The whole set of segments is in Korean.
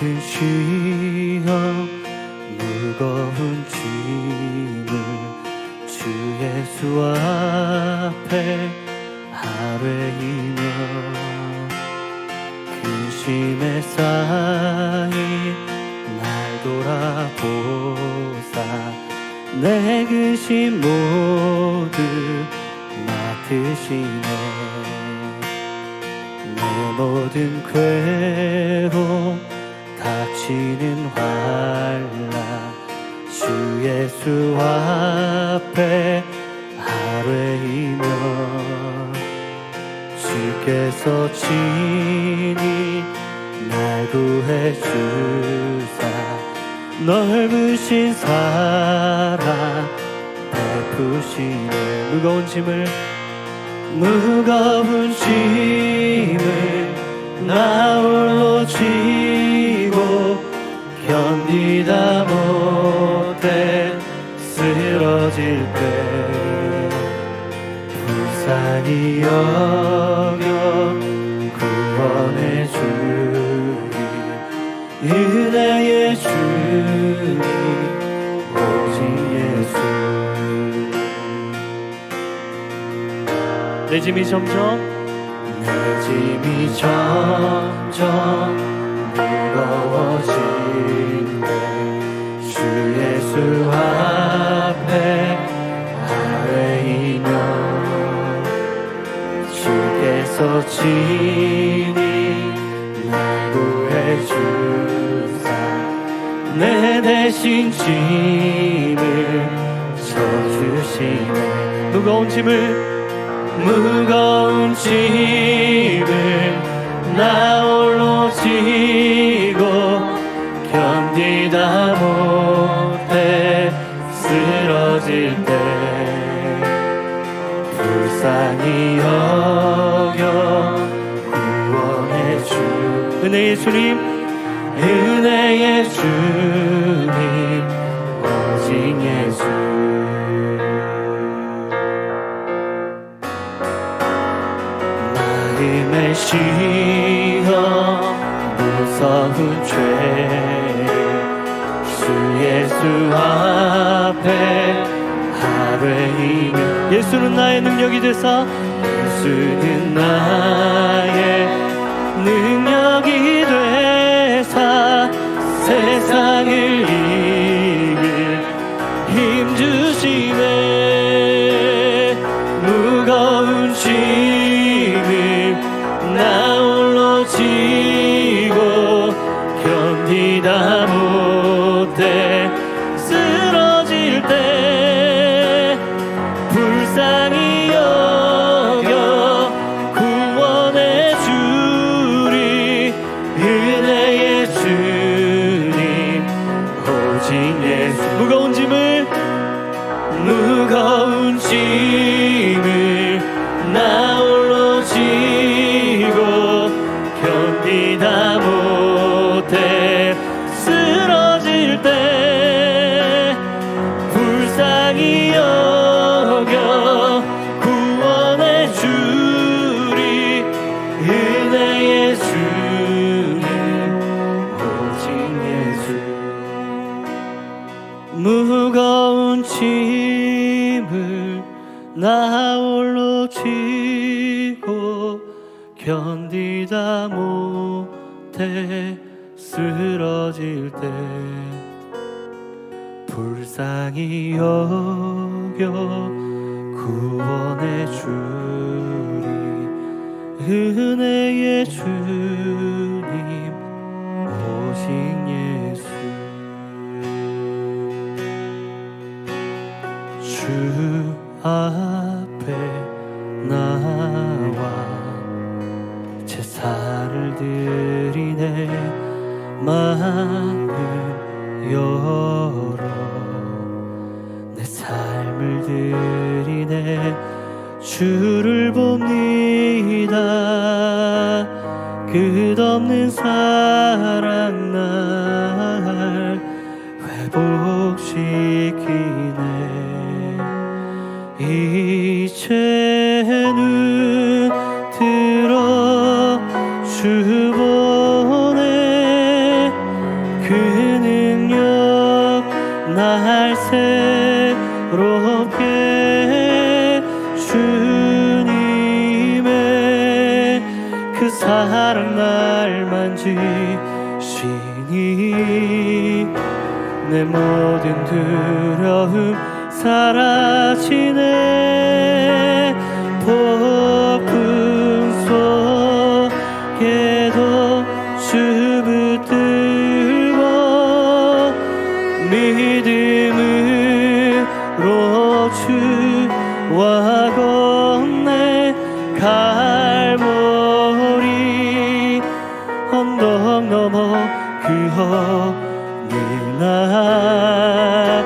모든 시험 무거운 짐을 주 예수 앞에 아뢰이며 근심에 쌓인 날 돌아보사 내 근심 모두 맡으시네. 내 모든 괴로움 닥치는 환난 주 예수 앞에 아뢰이며 주께서 친히 날 구해 주사 넓으신 사랑 베푸시네. 무거운 짐을 나 홀로 지고 견디다 못해 쓰러질 때 불쌍히 여겨 구원해 주리 은혜의 주님 오직 예수. 내 짐이 점점 무거워진대. 주 예수 앞에 아뢰이며 주께서 친히 날 구해 주사 내 대신 짐을 져주시네. 무거운 짐을 나 홀로 지고 견디다 못해 쓰러질 때 불쌍히 여겨 구원해 주 은혜의 주님 오직 예수. 마음의 시험 무서운 죄 주 예수 앞에 아뢰이며 예수는 나의 능력이 되사 예수는 나의 능력이 되사 세상을 이길 힘 주시네. 무거운 짐을 나 홀로 지고 견디다 못해 쓰러질 때 불쌍히 여겨 구원해 주리 은혜의 주님 오직 예수. 무거운 짐을 나 홀로 지고 견디다 못해 쓰러질 때 불쌍히 여겨 구원해 주리 은혜의 주님 오직 예수. 무거운 짐을 나 홀로 지고 견디다 못해 쓰러질 때 불쌍히 여겨 구원해 주리 은혜의 주님 오직 예수. 주 앞에 나와 제사를 드리네. 마음 열어 내 삶을 드리네. 주를 봅니다. 끝없는 사랑 날 회복시키네. 이제는 들어 주 보내 주님의 그 사랑 날 만지시니 내 모든 두려움 사라지네. 폭풍 속에도 주 붙들고 믿음으로 주와 건네 갈보리 언덕 넘어 그 어느 날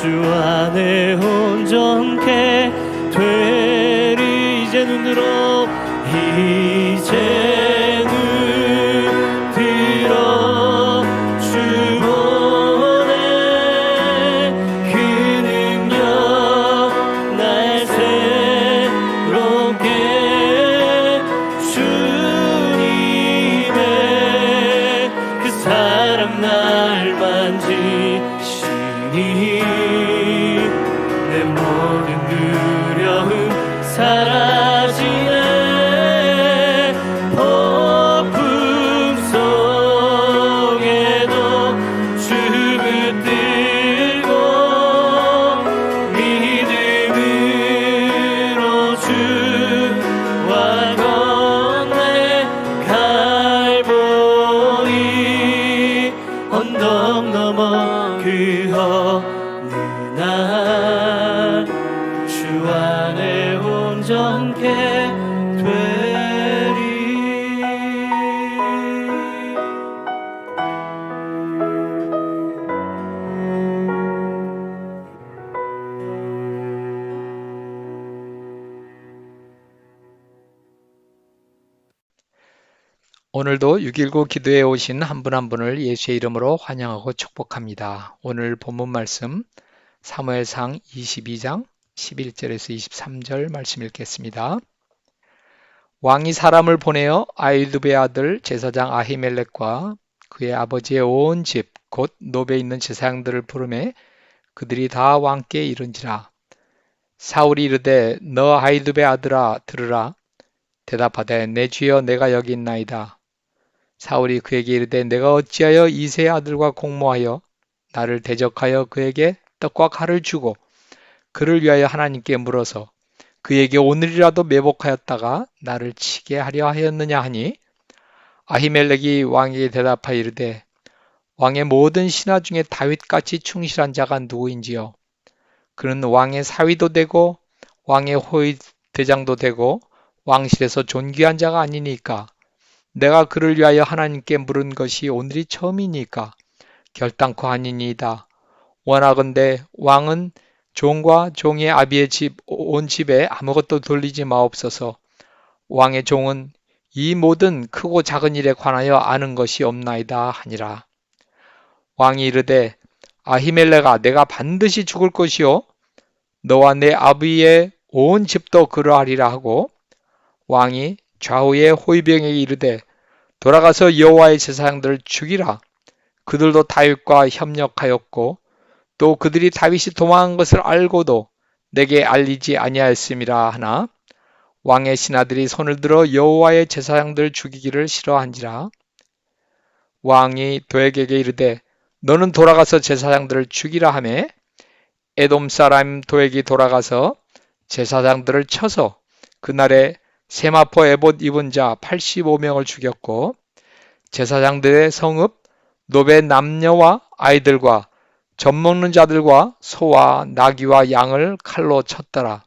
주 안에 온전케 되리. 이제 눈 들어 이제 눈 들어 주 보네. 그 능력 날 새롭게 주님의 그 사랑 날 만지시니 내 모든 두려움 사라지네. 폭풍 속에도 주 붙들고 믿음으로 주와 건네 갈보리 언덕 넘어 그 어느 날 주 안에 온전케 되리. 오늘도 6.19 기도에 오신 한 분 한 분을 예수의 이름으로 환영하고 축복합니다. 오늘 본문 말씀 사무엘상 22장 11절에서 23절 말씀 읽겠습니다. 왕이 사람을 보내어 아히두베의 아들 제사장 아히멜렉과 그의 아버지의 온 집 곧 노베에 있는 제사장들을 부르매 그들이 다 왕께 이른지라. 사울이 이르되 너 아히두베의 아들아 들으라. 대답하되 내 주여 내가 여기 있나이다. 사울이 그에게 이르되 내가 어찌하여 이새의 아들과 공모하여 나를 대적하여 그에게 떡과 칼을 주고 그를 위하여 하나님께 물어서 그에게 오늘이라도 매복하였다가 나를 치게 하려 하였느냐 하니 아히멜렉이 왕에게 대답하여 이르되 왕의 모든 신하 중에 다윗같이 충실한 자가 누구인지요? 그는 왕의 사위도 되고 왕의 호위 대장도 되고 왕실에서 존귀한 자가 아니니까 내가 그를 위하여 하나님께 물은 것이 오늘이 처음이니까 결단코 아니니이다. 원하건대 왕은 종과 종의 아비의 집 온 집에 아무것도 돌리지 마옵소서. 왕의 종은 이 모든 크고 작은 일에 관하여 아는 것이 없나이다 하니라. 왕이 이르되 아히멜렉아 내가 반드시 죽을 것이요 너와 내 아비의 온 집도 그러하리라 하고 왕이 좌우의 호위병에게 이르되 돌아가서 여호와의 제사장들을 죽이라. 그들도 다윗과 협력하였고 또 그들이 다윗이 도망한 것을 알고도 내게 알리지 아니하였음이라 하나 왕의 신하들이 손을 들어 여호와의 제사장들을 죽이기를 싫어한지라. 왕이 도액에게 이르되 너는 돌아가서 제사장들을 죽이라 하매 에돔 사람 도액이 돌아가서 제사장들을 쳐서 그날에 세마포 에봇 입은 자 85명을 죽였고 제사장들의 성읍 노베 남녀와 아이들과 젖 먹는 자들과 소와 나귀와 양을 칼로 쳤더라.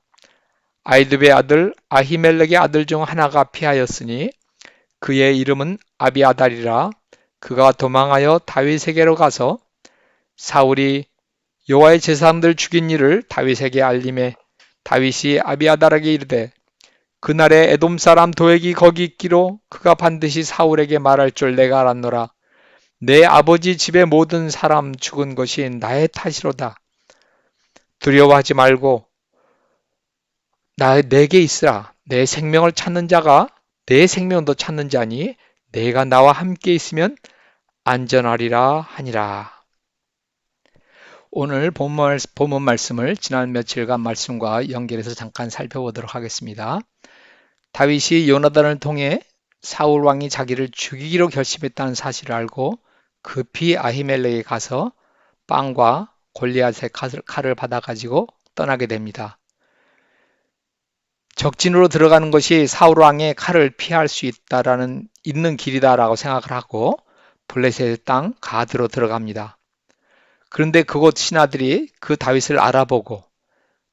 아히두베의 아들 아히멜렉의 아들 중 하나가 피하였으니 그의 이름은 아비아달이라. 그가 도망하여 다윗에게로 가서 사울이 여호와의 제사장들 죽인 일을 다윗에게 알림해 다윗이 아비아달에게 이르되 그날에 에돔 사람 도액이 거기 있기로 그가 반드시 사울에게 말할 줄 내가 알았노라. 내 아버지 집의 모든 사람 죽은 것이 나의 탓이로다. 두려워하지 말고 내게 있으라. 내 생명을 찾는 자가 내 생명도 찾는 자니 내가 나와 함께 있으면 안전하리라 하니라. 오늘 본문 말씀을 지난 며칠간 말씀과 연결해서 잠깐 살펴보도록 하겠습니다. 다윗이 요나단을 통해 사울 왕이 자기를 죽이기로 결심했다는 사실을 알고 급히 아히멜렉에 가서 빵과 골리앗의 칼을 받아가지고 떠나게 됩니다. 적진으로 들어가는 것이 사울 왕의 칼을 피할 수 있는 길이다라고 생각을 하고 블레셋의 땅 가드로 들어갑니다. 그런데 그곳 신하들이 그 다윗을 알아보고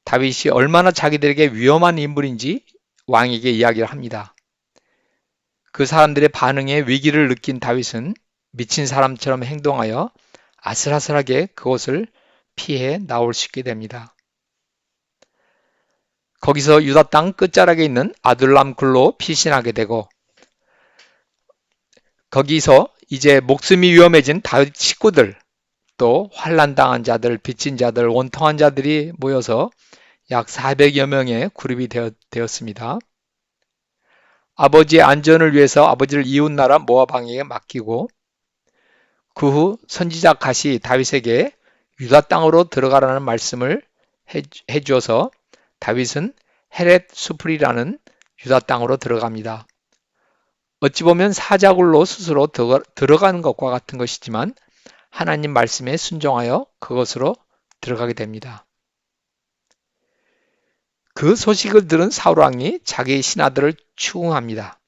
다윗이 얼마나 자기들에게 위험한 인물인지 왕에게 이야기를 합니다. 그 사람들의 반응에 위기를 느낀 다윗은 미친 사람처럼 행동하여 아슬아슬하게 그곳을 피해 나올 수 있게 됩니다. 거기서 유다 땅 끝자락에 있는 아둘람 굴로 피신하게 되고 거기서 이제 목숨이 위험해진 다윗 식구들 또 환난당한 자들, 빚진 자들, 원통한 자들이 모여서 약 400여 명의 그룹이 되었습니다. 아버지의 안전을 위해서 아버지를 이웃나라 모압 왕에게 맡기고 그 후 선지자 갓이 다윗에게 유다 땅으로 들어가라는 말씀을 해주어서 다윗은 헤렛 수풀이라는 유다 땅으로 들어갑니다. 어찌 보면 사자굴로 스스로 들어가는 것과 같은 것이지만 하나님 말씀에 순종하여 그것으로 들어가게 됩니다. 그 소식을 들은 사울 왕이 자기 신하들을 추궁합니다.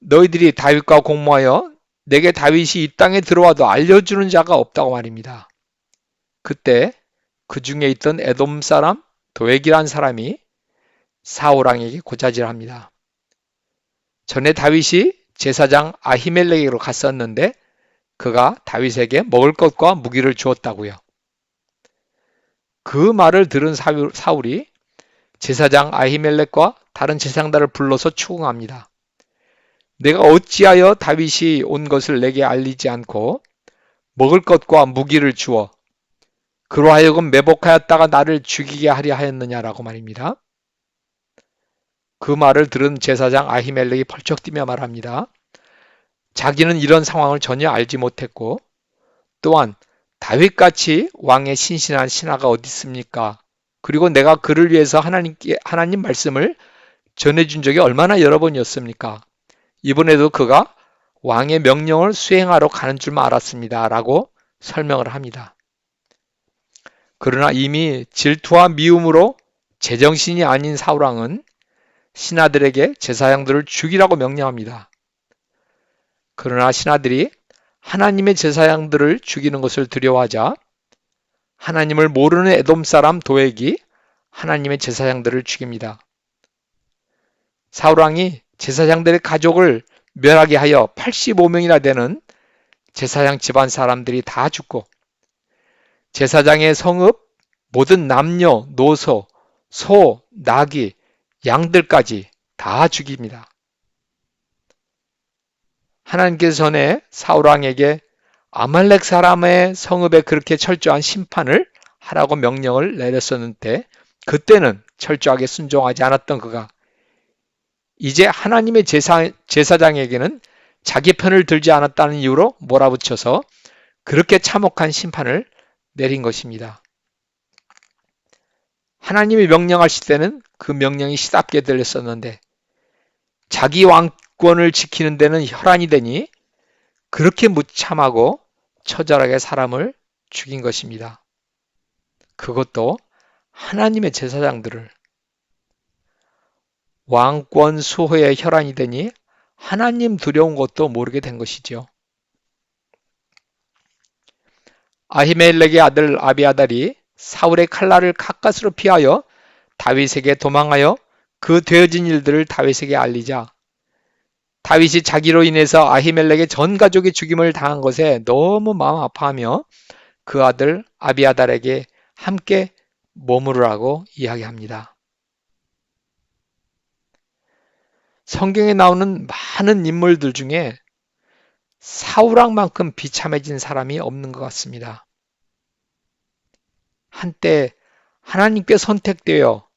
너희들이 다윗과 공모하여 내게 다윗이 이 땅에 들어와도 알려주는 자가 없다고 말입니다. 그때 그 중에 있던 에돔 사람 도액이란 사람이 사울 왕에게 고자질합니다. 전에 다윗이 제사장 아히멜렉에게로 갔었는데 그가 다윗에게 먹을 것과 무기를 주었다고요. 그 말을 들은 사울이 제사장 아히멜렉과 다른 제사장들을 불러서 추궁합니다. 내가 어찌하여 다윗이 온 것을 내게 알리지 않고 먹을 것과 무기를 주어 그로 하여금 매복하였다가 나를 죽이게 하려 하였느냐라고 말입니다. 그 말을 들은 제사장 아히멜렉이 펄쩍 뛰며 말합니다. 자기는 이런 상황을 전혀 알지 못했고 또한 다윗같이 왕의 신실한 신하가 어디 있습니까? 그리고 내가 그를 위해서 하나님 말씀을 전해준 적이 얼마나 여러 번이었습니까? 이번에도 그가 왕의 명령을 수행하러 가는 줄만 알았습니다. 라고 설명을 합니다. 그러나 이미 질투와 미움으로 제정신이 아닌 사울왕은 신하들에게 제사장들을 죽이라고 명령합니다. 그러나 신하들이 하나님의 제사장들을 죽이는 것을 두려워하자 하나님을 모르는 에돔 사람 도액이 하나님의 제사장들을 죽입니다. 사울왕이 제사장들의 가족을 멸하게 하여 85명이나 되는 제사장 집안 사람들이 다 죽고 제사장의 성읍, 모든 남녀, 노소, 소, 나귀, 양들까지 다 죽입니다. 하나님께서 전에 사울왕에게 아말렉 사람의 성읍에 그렇게 철저한 심판을 하라고 명령을 내렸었는데 그때는 철저하게 순종하지 않았던 그가 이제 하나님의 제사장에게는 자기 편을 들지 않았다는 이유로 몰아붙여서 그렇게 참혹한 심판을 내린 것입니다. 하나님이 명령하실 때는 그 명령이 시답게 들렸었는데 자기 왕권을 지키는 데는 혈안이 되니 그렇게 무참하고 처절하게 사람을 죽인 것입니다. 그것도 하나님의 제사장들을 왕권 수호의 혈안이 되니 하나님 두려운 것도 모르게 된 것이죠. 아히멜렉의 아들 아비아달이 사울의 칼날을 가까스로 피하여 다윗에게 도망하여 그 되어진 일들을 다윗에게 알리자 다윗이 자기로 인해서 아히멜렉의 전 가족이 죽임을 당한 것에 너무 마음 아파하며 그 아들 아비아달에게 함께 머무르라고 이야기합니다. 성경에 나오는 많은 인물들 중에 사울왕만큼 비참해진 사람이 없는 것 같습니다. 한때 하나님께 선택되어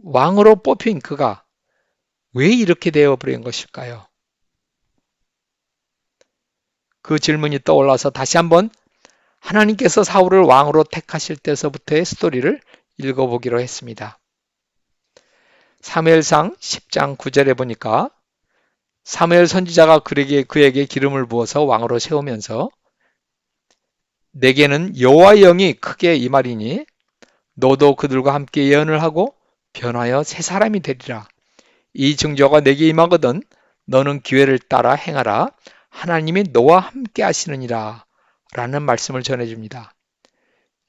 왕으로 뽑힌 그가 왜 이렇게 되어버린 것일까요? 그 질문이 떠올라서 다시 한번 하나님께서 사울을 왕으로 택하실 때서부터의 스토리를 읽어보기로 했습니다. 사무엘상 10장 9절에 보니까 사무엘 선지자가 그에게 기름을 부어서 왕으로 세우면서 내게는 여호와의 영이 크게 임하리니 너도 그들과 함께 예언을 하고 변하여 새 사람이 되리라. 이 증거가 내게 임하거든 너는 기회를 따라 행하라. 하나님이 너와 함께 하시느니라 라는 말씀을 전해줍니다.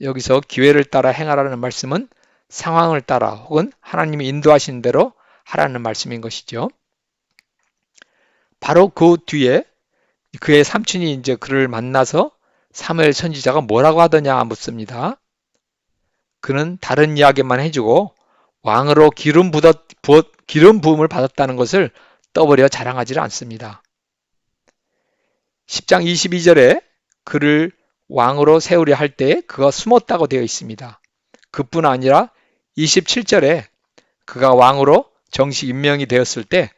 여기서 기회를 따라 행하라는 말씀은 상황을 따라 혹은 하나님이 인도하신 대로 하라는 말씀인 것이죠. 바로 그 뒤에 그의 삼촌이 이제 그를 만나서 사무엘 선지자가 뭐라고 하더냐 묻습니다. 그는 다른 이야기만 해주고 왕으로 기름 부음을 받았다는 것을 떠버려 자랑하지 않습니다. 10장 22절에 그를 왕으로 세우려 할 때 그가 숨었다고 되어 있습니다. 그뿐 아니라 27절에 그가 왕으로 정식 임명이 되었을 때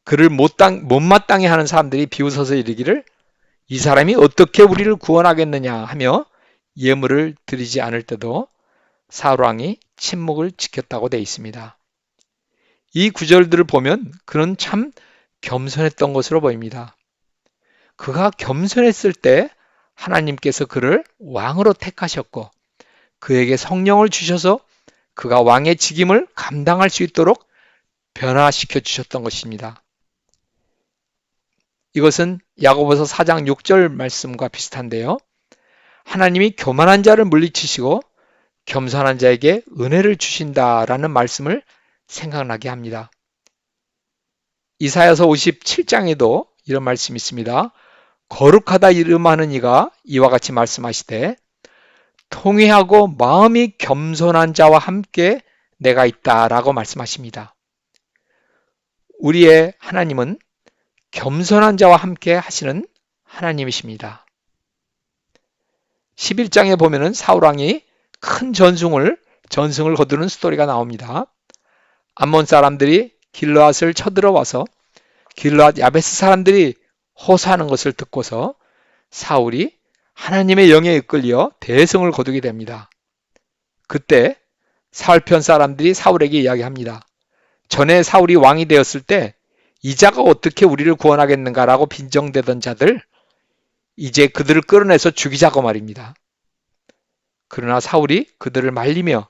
그를 못마땅해 하는 사람들이 비웃어서 이르기를 이 사람이 어떻게 우리를 구원하겠느냐 하며 예물을 드리지 않을 때도 사울 왕이 침묵을 지켰다고 되어 있습니다. 이 구절들을 보면 그는 참 겸손했던 것으로 보입니다. 그가 겸손했을 때 하나님께서 그를 왕으로 택하셨고 그에게 성령을 주셔서 그가 왕의 직임을 감당할 수 있도록 변화시켜 주셨던 것입니다. 이것은 야고보서 4장 6절 말씀과 비슷한데요. 하나님이 교만한 자를 물리치시고 겸손한 자에게 은혜를 주신다라는 말씀을 생각나게 합니다. 이사야서 57장에도 이런 말씀이 있습니다. 거룩하다 이름하는 이가 이와 같이 말씀하시되 통회하고 마음이 겸손한 자와 함께 내가 있다라고 말씀하십니다. 우리의 하나님은 겸손한 자와 함께 하시는 하나님이십니다. 11장에 보면은 사울왕이 큰 전승을 거두는 스토리가 나옵니다. 암몬 사람들이 길르앗을 쳐들어와서 길르앗 야베스 사람들이 호소하는 것을 듣고서 사울이 하나님의 영에 이끌려 대승을 거두게 됩니다. 그때 사울편 사람들이 사울에게 이야기합니다. 전에 사울이 왕이 되었을 때 이 자가 어떻게 우리를 구원하겠는가라고 빈정대던 자들 이제 그들을 끌어내서 죽이자고 말입니다. 그러나 사울이 그들을 말리며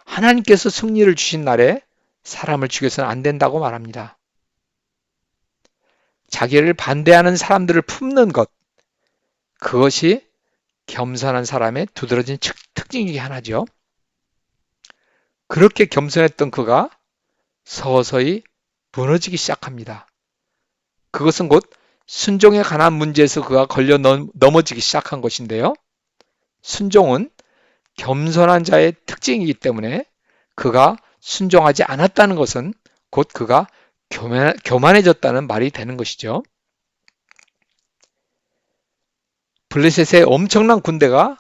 하나님께서 승리를 주신 날에 사람을 죽여서는 안 된다고 말합니다. 자기를 반대하는 사람들을 품는 것, 그것이 겸손한 사람의 두드러진 특징 중에 하나죠. 그렇게 겸손했던 그가 서서히 무너지기 시작합니다. 그것은 곧 순종에 관한 문제에서 그가 걸려 넘어지기 시작한 것인데요. 순종은 겸손한 자의 특징이기 때문에 그가 순종하지 않았다는 것은 곧 그가 교만해졌다는 말이 되는 것이죠. 블레셋의 엄청난 군대가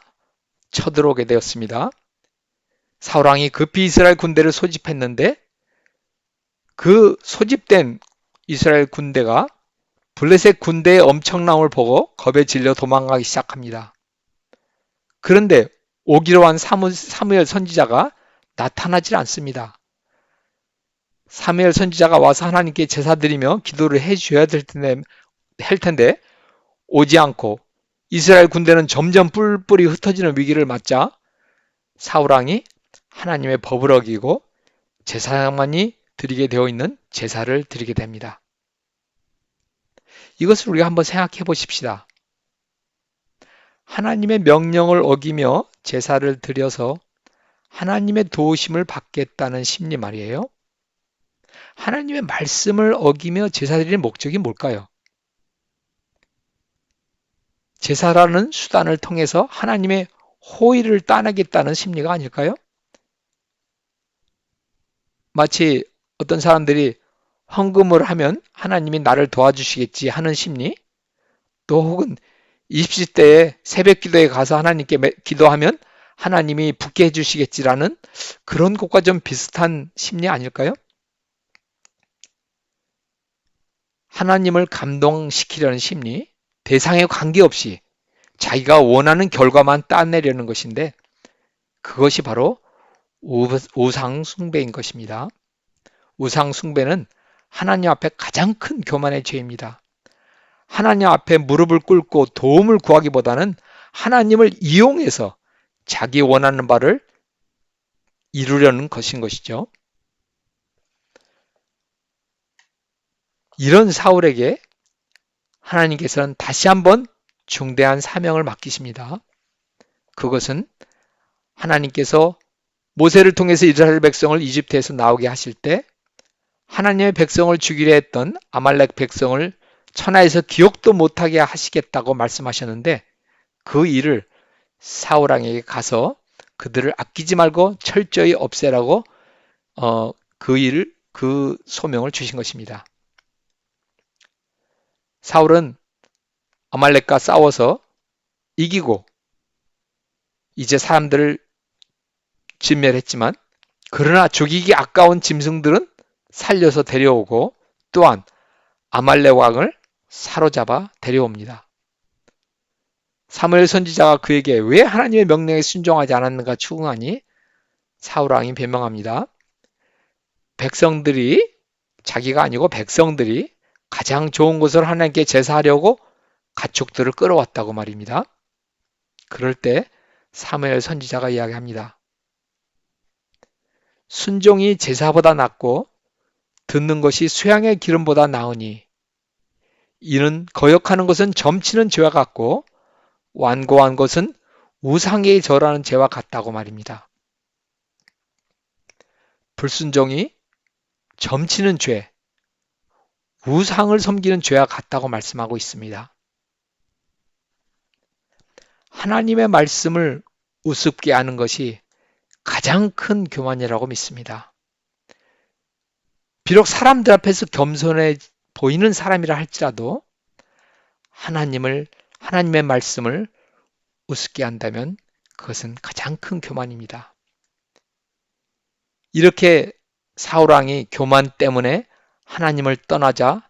쳐들어오게 되었습니다. 사울왕이 급히 이스라엘 군대를 소집했는데 그 소집된 이스라엘 군대가 블레셋 군대의 엄청남을 보고 겁에 질려 도망가기 시작합니다. 그런데 오기로 한 사무엘 선지자가 나타나질 않습니다. 사무엘 선지자가 와서 하나님께 제사 드리며 기도를 해줘야 될 텐데 오지 않고 이스라엘 군대는 점점 뿔뿔이 흩어지는 위기를 맞자 사울왕이 하나님의 법을 어기고 제사장만이 드리게 되어 있는 제사를 드리게 됩니다. 이것을 우리가 한번 생각해 보십시다. 하나님의 명령을 어기며 제사를 드려서 하나님의 도우심을 받겠다는 심리 말이에요. 하나님의 말씀을 어기며 제사 드리는 목적이 뭘까요? 제사라는 수단을 통해서 하나님의 호의를 따내겠다는 심리가 아닐까요? 마치 어떤 사람들이 헌금을 하면 하나님이 나를 도와주시겠지 하는 심리, 또 혹은 20시대에 새벽 기도에 가서 하나님께 기도하면 하나님이 붙게 해주시겠지라는 그런 것과 좀 비슷한 심리 아닐까요? 하나님을 감동시키려는 심리, 대상에 관계없이 자기가 원하는 결과만 따내려는 것인데 그것이 바로 우상 숭배인 것입니다. 우상 숭배는 하나님 앞에 가장 큰 교만의 죄입니다. 하나님 앞에 무릎을 꿇고 도움을 구하기보다는 하나님을 이용해서 자기 원하는 바를 이루려는 것인 것이죠. 이런 사울에게 하나님께서는 다시 한번 중대한 사명을 맡기십니다. 그것은 하나님께서 모세를 통해서 이스라엘 백성을 이집트에서 나오게 하실 때 하나님의 백성을 죽이려 했던 아말렉 백성을 천하에서 기억도 못하게 하시겠다고 말씀하셨는데 그 일을 사울 왕에게 가서 그들을 아끼지 말고 철저히 없애라고 그 소명을 주신 것입니다. 사울은 아말렉과 싸워서 이기고 이제 사람들을 진멸했지만 그러나 죽이기 아까운 짐승들은 살려서 데려오고 또한 아말렉 왕을 사로잡아 데려옵니다. 사무엘 선지자가 그에게 왜 하나님의 명령에 순종하지 않았는가 추궁하니 사울 왕이 변명합니다. 백성들이 자기가 아니고 백성들이 가장 좋은 것을 하나님께 제사하려고 가축들을 끌어왔다고 말입니다. 그럴 때 사무엘 선지자가 이야기합니다. 순종이 제사보다 낫고 듣는 것이 수양의 기름보다 나으니 이는 거역하는 것은 점치는 죄와 같고 완고한 것은 우상에 절하는 죄와 같다고 말입니다. 불순종이 점치는 죄, 우상을 섬기는 죄와 같다고 말씀하고 있습니다. 하나님의 말씀을 우습게 하는 것이 가장 큰 교만이라고 믿습니다. 비록 사람들 앞에서 겸손해 보이는 사람이라 할지라도 하나님의 말씀을 우습게 한다면 그것은 가장 큰 교만입니다. 이렇게 사울 왕이 교만 때문에 하나님을 떠나자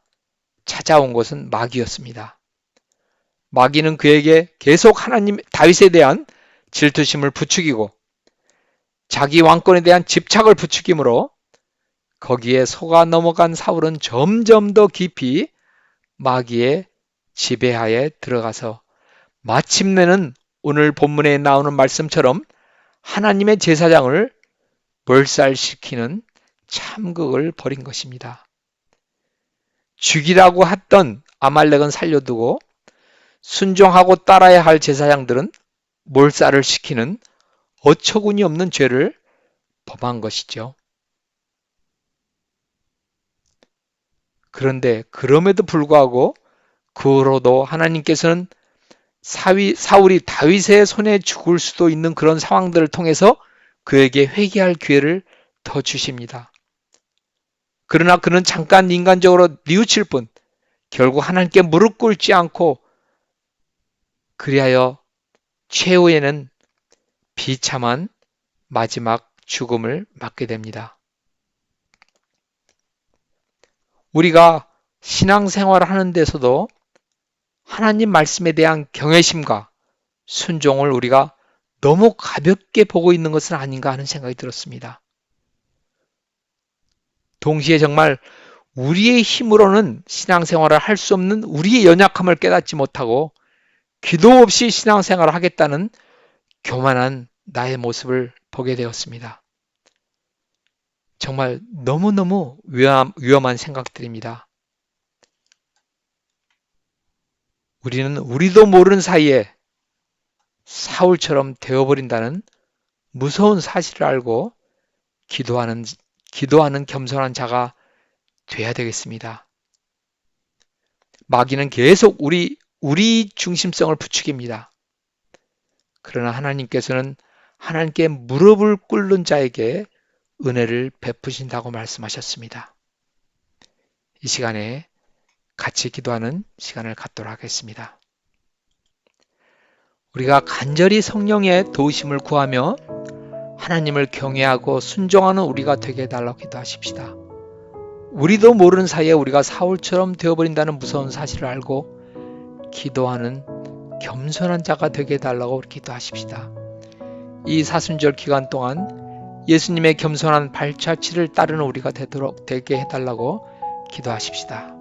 찾아온 것은 마귀였습니다. 마귀는 그에게 계속 다윗에 대한 질투심을 부추기고 자기 왕권에 대한 집착을 부추기므로 거기에 속아 넘어간 사울은 점점 더 깊이 마귀의 지배하에 들어가서 마침내는 오늘 본문에 나오는 말씀처럼 하나님의 제사장을 몰살시키는 참극을 벌인 것입니다. 죽이라고 했던 아말렉은 살려두고 순종하고 따라야 할 제사장들은 몰살을 시키는 어처구니 없는 죄를 범한 것이죠. 그런데 그럼에도 불구하고 그 후로도 하나님께서는 사울이 다윗의 손에 죽을 수도 있는 그런 상황들을 통해서 그에게 회개할 기회를 더 주십니다. 그러나 그는 잠깐 인간적으로 뉘우칠 뿐 결국 하나님께 무릎 꿇지 않고 그리하여 최후에는 비참한 마지막 죽음을 맞게 됩니다. 우리가 신앙생활을 하는 데서도 하나님 말씀에 대한 경외심과 순종을 우리가 너무 가볍게 보고 있는 것은 아닌가 하는 생각이 들었습니다. 동시에 정말 우리의 힘으로는 신앙생활을 할 수 없는 우리의 연약함을 깨닫지 못하고 기도 없이 신앙생활을 하겠다는 교만한 나의 모습을 보게 되었습니다. 정말 너무너무 위험한 생각들입니다. 우리는 우리도 모르는 사이에 사울처럼 되어버린다는 무서운 사실을 알고 기도하는 겸손한 자가 돼야 되겠습니다. 마귀는 계속 우리 중심성을 부추깁니다. 그러나 하나님께서는 하나님께 무릎을 꿇는 자에게 은혜를 베푸신다고 말씀하셨습니다. 이 시간에 같이 기도하는 시간을 갖도록 하겠습니다. 우리가 간절히 성령의 도우심을 구하며 하나님을 경외하고 순종하는 우리가 되게 해달라고 기도하십시다. 우리도 모르는 사이에 우리가 사울처럼 되어버린다는 무서운 사실을 알고 기도하는 겸손한 자가 되게 해달라고 기도하십시다. 이 사순절 기간 동안 예수님의 겸손한 발자취를 따르는 우리가 되게 해달라고 기도하십시다.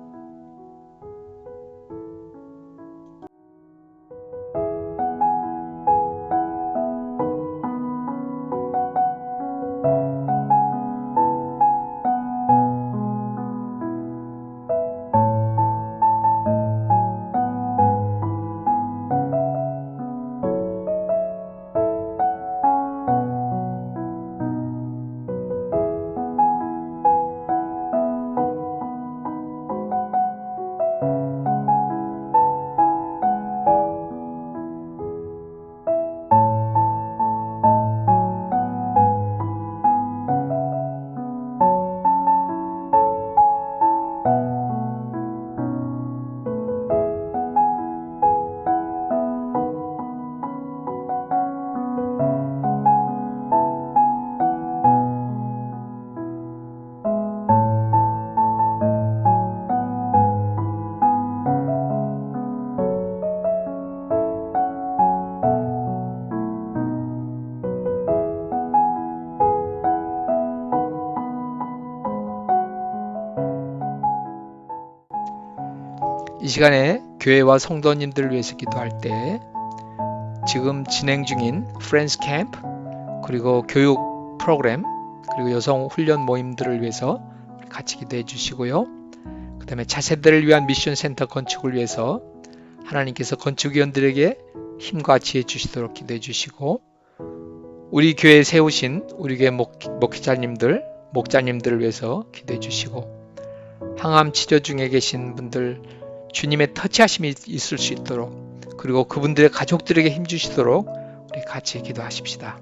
이 시간에 교회와 성도님들을 위해서 기도할 때 지금 진행 중인 프렌즈 캠프, 그리고 교육 프로그램, 그리고 여성 훈련 모임들을 위해서 같이 기도해 주시고요. 그 다음에 차세대를 위한 미션 센터 건축을 위해서 하나님께서 건축위원들에게 힘과 지혜 주시도록 기도해 주시고, 우리 교회에 세우신 우리 교회 목자님들을 위해서 기도해 주시고, 항암 치료 중에 계신 분들 주님의 터치하심이 있을 수 있도록, 그리고 그분들의 가족들에게 힘 주시도록 우리 같이 기도하십시다.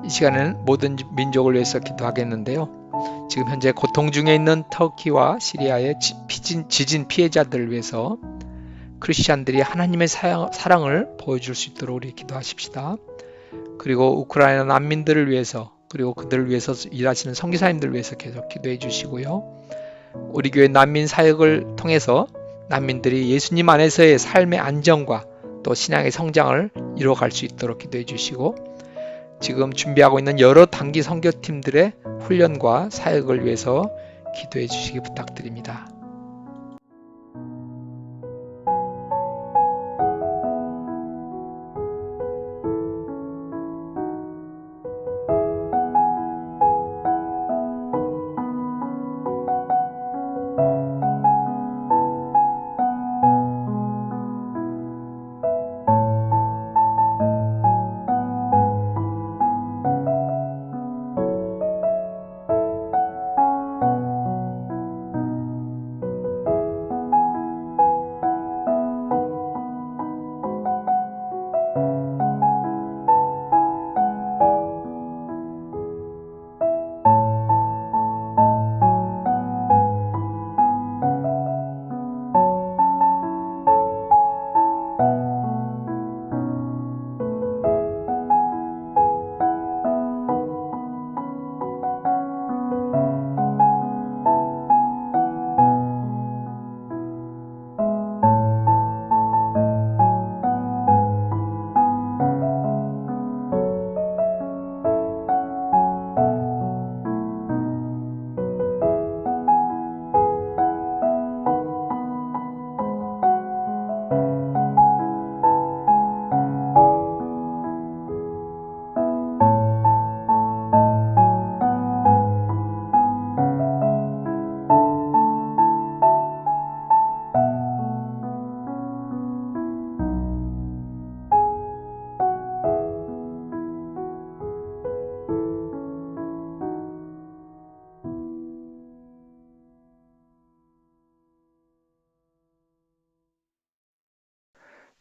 이 시간에는 모든 민족을 위해서 기도하겠는데요. 지금 현재 고통 중에 있는 터키와 시리아의 지진 피해자들을 위해서 크리스찬들이 하나님의 사랑을 보여줄 수 있도록 우리 기도하십시다. 그리고 우크라이나 난민들을 위해서, 그리고 그들을 위해서 일하시는 선교사님들을 위해서 계속 기도해 주시고요. 우리 교회 난민 사역을 통해서 난민들이 예수님 안에서의 삶의 안정과 또 신앙의 성장을 이루어갈 수 있도록 기도해 주시고, 지금 준비하고 있는 여러 단기 선교팀들의 훈련과 사역을 위해서 기도해 주시기 부탁드립니다.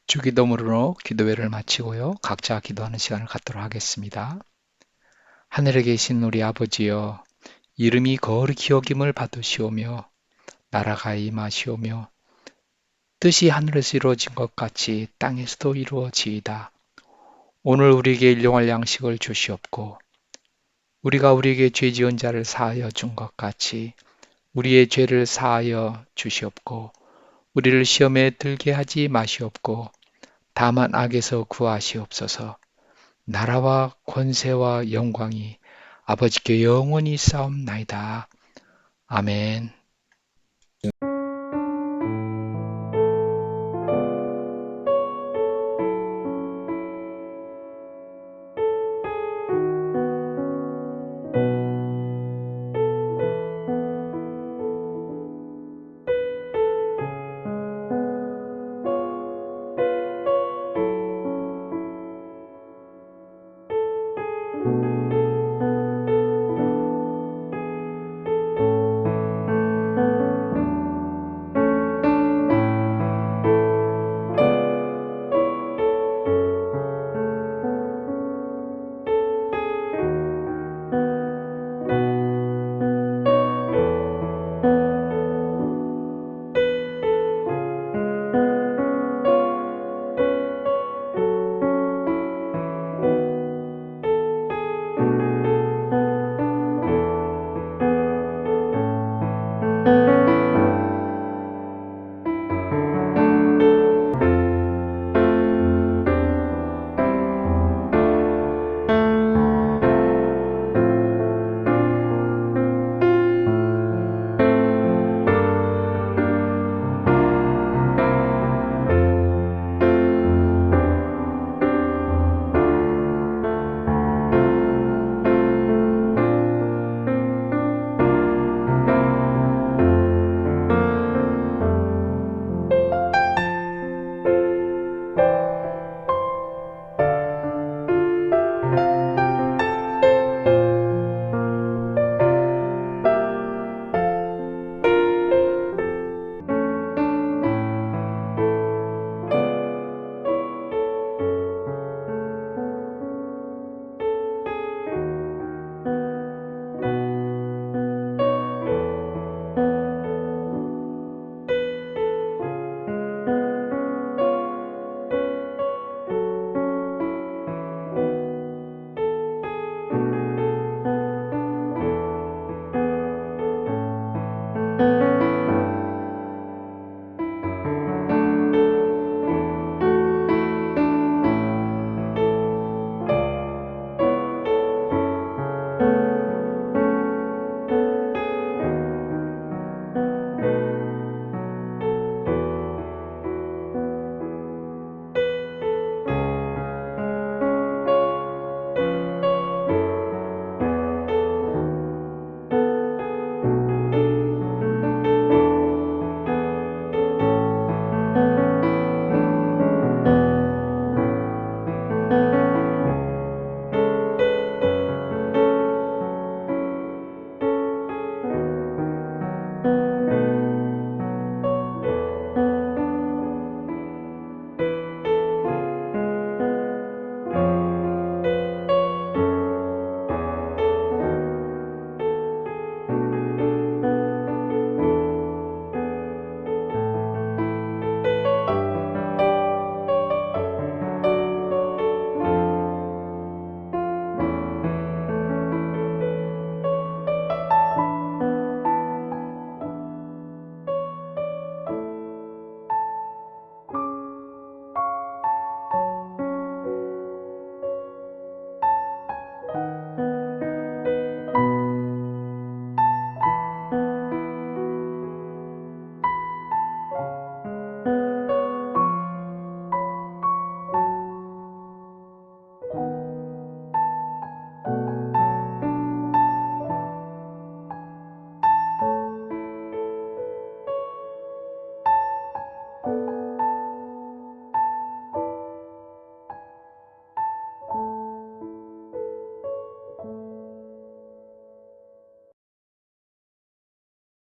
주기도문으로 기도회를 마치고요. 각자 기도하는 시간을 갖도록 하겠습니다. 하늘에 계신 우리 아버지여, 이름이 거룩히 여김을 받으시오며 나라가 임하시오며 뜻이 하늘에서 이루어진 것 같이 땅에서도 이루어지이다. 오늘 우리에게 일용할 양식을 주시옵고 우리가 우리에게 죄 지은 자를 사하여 준 것 같이 우리의 죄를 사하여 주시옵고 우리를 시험에 들게 하지 마시옵고 다만 악에서 구하시옵소서. 나라와 권세와 영광이 아버지께 영원히 싸움나이다. 아멘.